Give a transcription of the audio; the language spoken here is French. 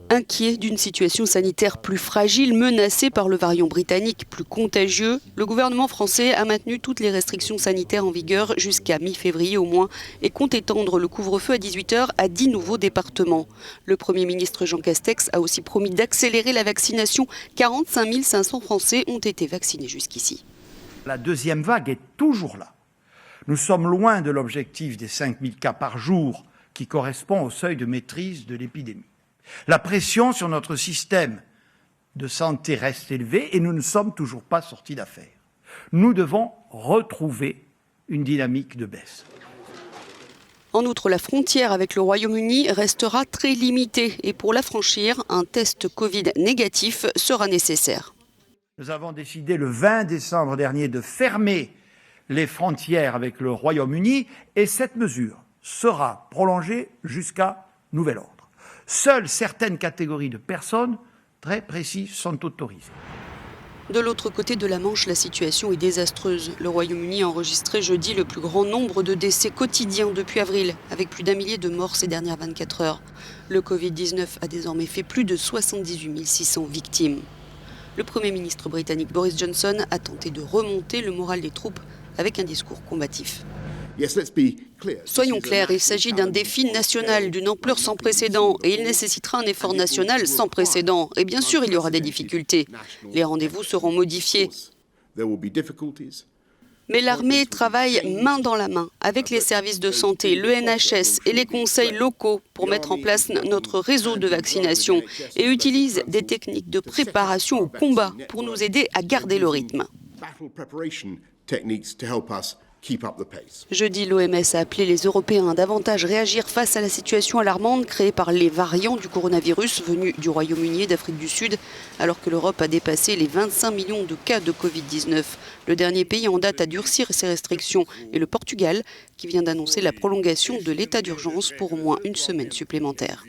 Inquiet d'une situation sanitaire plus fragile, menacée par le variant britannique plus contagieux, le gouvernement français a maintenu toutes les restrictions sanitaires en vigueur jusqu'à mi-février au moins et compte étendre le couvre-feu à 18h à 10 nouveaux départements. Le Premier ministre Jean Castex a aussi promis d'accélérer la vaccination. 45 500 Français ont été vaccinés jusqu'ici. La deuxième vague est toujours là. Nous sommes loin de l'objectif des 5 000 cas par jour qui correspond au seuil de maîtrise de l'épidémie. La pression sur notre système de santé reste élevée et nous ne sommes toujours pas sortis d'affaire. Nous devons retrouver une dynamique de baisse. En outre, la frontière avec le Royaume-Uni restera très limitée et pour la franchir, un test Covid négatif sera nécessaire. Nous avons décidé le 20 décembre dernier de fermer les frontières avec le Royaume-Uni et cette mesure sera prolongée jusqu'à nouvel ordre. Seules certaines catégories de personnes très précises sont autorisées. De l'autre côté de la Manche, la situation est désastreuse. Le Royaume-Uni a enregistré jeudi le plus grand nombre de décès quotidiens depuis avril, avec plus d'1 millier de morts ces dernières 24 heures. Le Covid-19 a désormais fait plus de 78 600 victimes. Le Premier ministre britannique Boris Johnson a tenté de remonter le moral des troupes avec un discours combatif. Soyons clairs, il s'agit d'un défi national d'une ampleur sans précédent et il nécessitera un effort national sans précédent. Et bien sûr, il y aura des difficultés. Les rendez-vous seront modifiés. Mais l'armée travaille main dans la main avec les services de santé, le NHS et les conseils locaux pour mettre en place notre réseau de vaccination et utilise des techniques de préparation au combat pour nous aider à garder le rythme. Jeudi, l'OMS a appelé les Européens à davantage réagir face à la situation alarmante créée par les variants du coronavirus venus du Royaume-Uni et d'Afrique du Sud, alors que l'Europe a dépassé les 25 millions de cas de Covid-19. Le dernier pays en date à durcir ses restrictions est le Portugal, qui vient d'annoncer la prolongation de l'état d'urgence pour au moins une semaine supplémentaire.